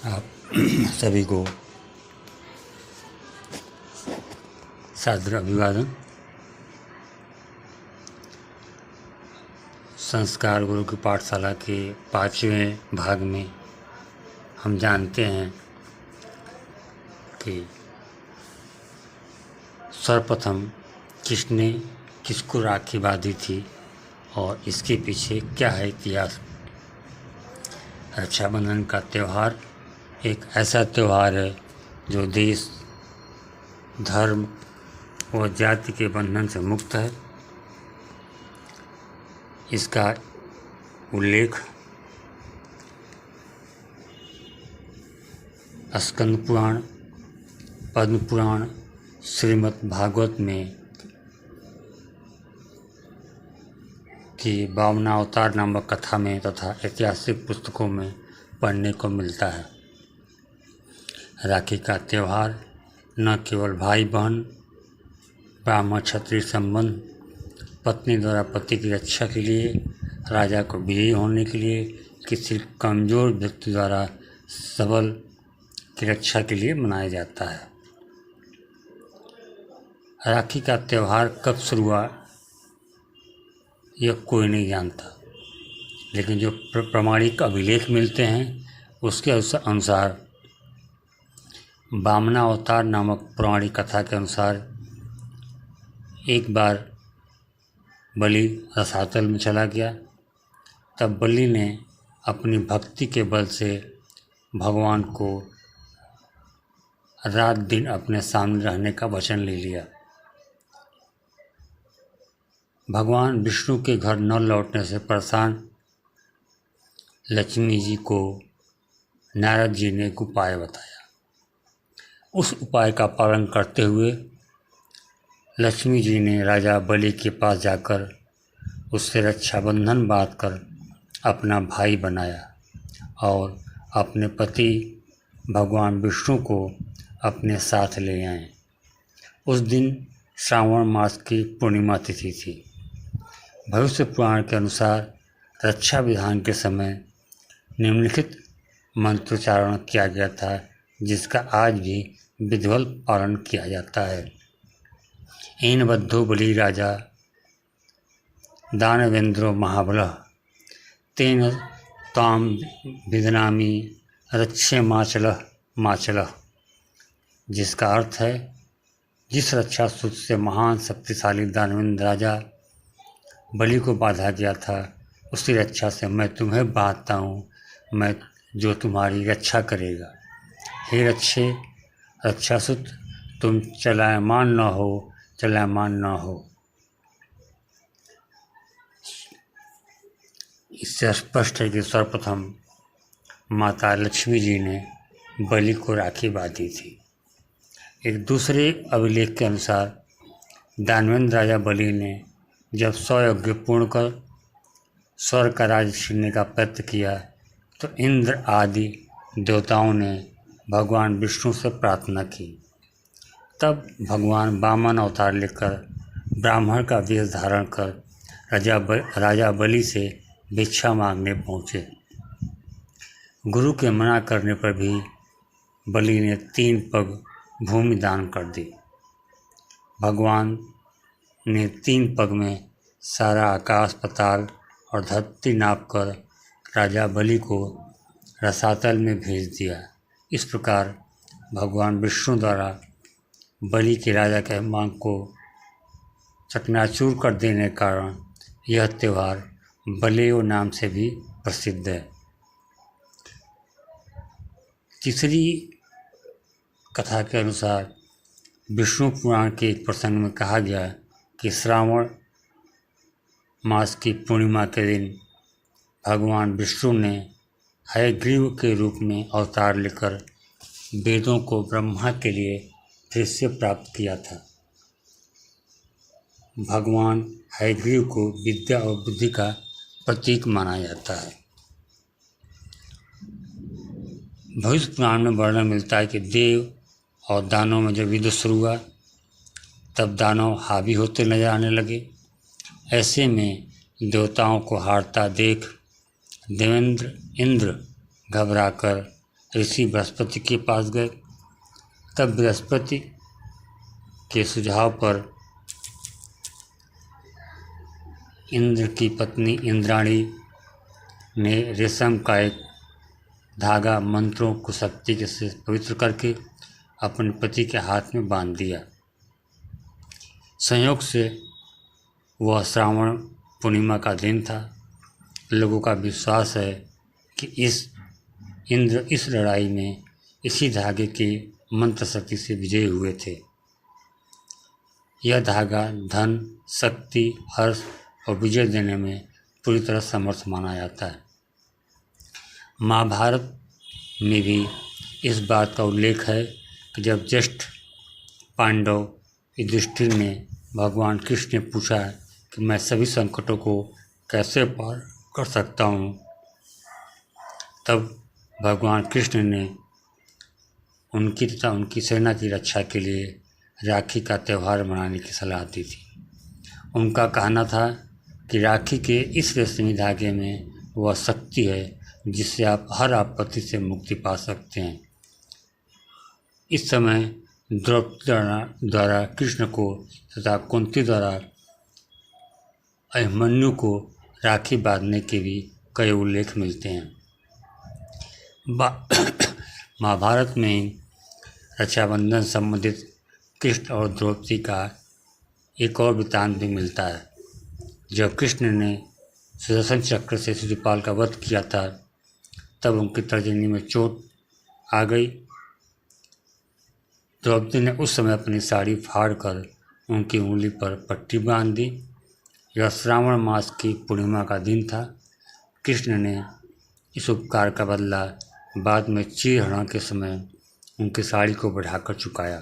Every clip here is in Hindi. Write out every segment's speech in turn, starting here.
आप सभी को सादर अभिवादन। संस्कार गुरु की पाठशाला के 5वें भाग में हम जानते हैं कि सर्वप्रथम किसने किसको राखी बांधी थी और इसके पीछे क्या है इतिहास। रक्षाबंधन का त्यौहार एक ऐसा त्यौहार है जो देश, धर्म और जाति के बंधन से मुक्त है। इसका उल्लेख स्कंद पुराण, पद्म पुराण, श्रीमद् भागवत में की वामनावतार नामक कथा में तथा ऐतिहासिक पुस्तकों में पढ़ने को मिलता है। राखी का त्यौहार न केवल भाई बहन, ब्राह्मण क्षत्रिय संबंध, पत्नी द्वारा पति की रक्षा के लिए, राजा को विजयी होने के लिए, किसी कमज़ोर व्यक्ति द्वारा सबल की रक्षा के लिए मनाया जाता है। राखी का त्यौहार कब शुरू हुआ यह कोई नहीं जानता, लेकिन जो प्रमाणिक अभिलेख मिलते हैं उसके अनुसार वामनावतार नामक पौराणिक कथा के अनुसार एक बार बलि रसातल में चला गया। तब बलि ने अपनी भक्ति के बल से भगवान को रात दिन अपने सामने रहने का वचन ले लिया। भगवान विष्णु के घर न लौटने से परेशान लक्ष्मी जी को नारद जी ने एक उपाय बताया। उस उपाय का पालन करते हुए लक्ष्मी जी ने राजा बलि के पास जाकर उससे रक्षाबंधन बांधकर अपना भाई बनाया और अपने पति भगवान विष्णु को अपने साथ ले आए। उस दिन श्रावण मास की पूर्णिमा तिथि थी। भविष्य पुराण के अनुसार रक्षा विधान के समय निम्नलिखित मंत्रोच्चारण किया गया था, जिसका आज भी विधिवत पालन किया जाता है। एन बद्धो बलि राजा दानवेंद्रो महाबलः तेन ताम विदनामी रक्षे माचलः, जिसका अर्थ है जिस रक्षा सूत्र से महान शक्तिशाली दानवेंद्र राजा बलि को बांधा गया था उसी रक्षा से मैं तुम्हें बांधता हूँ, मैं जो तुम्हारी रक्षा करेगा। हे रक्षासुत, तुम चलायमान न हो। इससे स्पष्ट है कि सर्वप्रथम माता लक्ष्मी जी ने बलि को राखी बांधी थी। एक दूसरे अभिलेख के अनुसार दानवेंद्र राजा बलि ने जब 100 यज्ञ पूर्ण कर स्वर्ग का राज्य छीनने का प्रयत्न किया तो इंद्र आदि देवताओं ने भगवान विष्णु से प्रार्थना की। तब भगवान वामन अवतार लेकर ब्राह्मण का वेश धारण कर राजा बलि से भिक्षा मांगने पहुँचे। गुरु के मना करने पर भी बलि ने 3 पग भूमि दान कर दी। भगवान ने 3 पग में सारा आकाश, पाताल और धरती नापकर राजा बलि को रसातल में भेज दिया। इस प्रकार भगवान विष्णु द्वारा बलि के राजा के मांग को चकनाचूर कर देने के कारण यह त्यौहार बलियो नाम से भी प्रसिद्ध है। तीसरी कथा के अनुसार विष्णु पुराण के एक प्रसंग में कहा गया कि श्रावण मास की पूर्णिमा के दिन भगवान विष्णु ने हयग्रीव के रूप में अवतार लेकर वेदों को ब्रह्मा के लिए फिर से प्राप्त किया था। भगवान हयग्रीव को विद्या और बुद्धि का प्रतीक माना जाता है। भविष्य पुराण में वर्णन मिलता है कि देव और दानव में जब युद्ध शुरू हुआ तब दानव हावी होते नजर आने लगे। ऐसे में देवताओं को हारता देख देवेंद्र इंद्र घबराकर ऋषि बृहस्पति के पास गए। तब बृहस्पति के सुझाव पर इंद्र की पत्नी इंद्राणी ने रेशम का एक धागा मंत्रों को शक्ति के से पवित्र करके अपने पति के हाथ में बांध दिया। संयोग से वह श्रावण पूर्णिमा का दिन था। लोगों का विश्वास है कि इंद्र इस लड़ाई में इसी धागे की मंत्र शक्ति से विजयी हुए थे। यह धागा धन, शक्ति, हर्ष और विजय देने में पूरी तरह समर्थ माना जाता है। महाभारत में भी इस बात का उल्लेख है कि जब ज्येष्ठ पांडव युधिष्ठिर ने भगवान कृष्ण ने पूछा कि मैं सभी संकटों को कैसे पार कर सकता हूँ, तब भगवान कृष्ण ने उनकी तथा उनकी सेना की रक्षा के लिए राखी का त्यौहार मनाने की सलाह दी थी। उनका कहना था कि राखी के इस रेशमी धागे में वह शक्ति है जिससे आप हर आपत्ति से मुक्ति पा सकते हैं। इस समय द्रौपदी द्वारा कृष्ण को तथा कुंती द्वारा अभिमन्यु को राखी बांधने के भी कई उल्लेख मिलते हैं। महाभारत में रक्षाबंधन संबंधित कृष्ण और द्रौपदी का एक और वृत्तांत भी मिलता है। जब कृष्ण ने सुदर्शन चक्र से शिशुपाल का वध किया था, तब उनकी तर्जनी में चोट आ गई। द्रौपदी ने उस समय अपनी साड़ी फाड़कर उनकी उंगली पर पट्टी बांध दी। यह श्रावण मास की पूर्णिमा का दिन था। कृष्ण ने इस उपकार का बदला बाद में चीरहरण के समय उनकी साड़ी को बढ़ाकर चुकाया।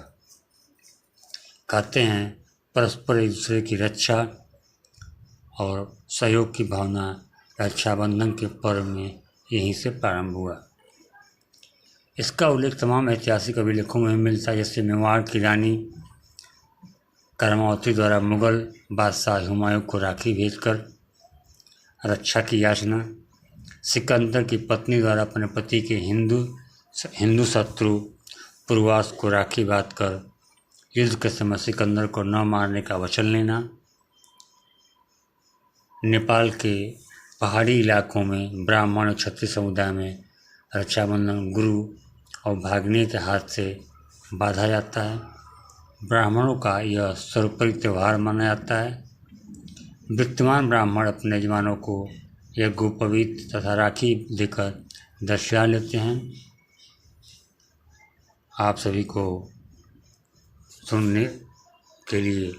कहते हैं परस्पर एक दूसरे की रक्षा और सहयोग की भावना रक्षाबंधन के पर्व में यहीं से प्रारंभ हुआ। इसका उल्लेख तमाम ऐतिहासिक अभिलेखों में मिलता है, जैसे मेवाड़ की रानी करमावती द्वारा मुगल बादशाह हुमायूं को राखी भेजकर रक्षा की याचना, सिकंदर की पत्नी द्वारा अपने पति के हिंदू शत्रु पुरवास को राखी बांधकर युद्ध के समय सिकंदर को न मारने का वचन लेना, नेपाल के पहाड़ी इलाकों में ब्राह्मण और क्षत्रिय समुदाय में रक्षाबंधन गुरु और भाग्ने के हाथ से बांधा जाता है। ब्राह्मणों का यह सर्वोपरि त्यौहार माना जाता है। वित्तवान ब्राह्मण अपने यजमानों को यह गोपवीत तथा राखी देकर दक्षिणा लेते हैं। आप सभी को सुनने के लिए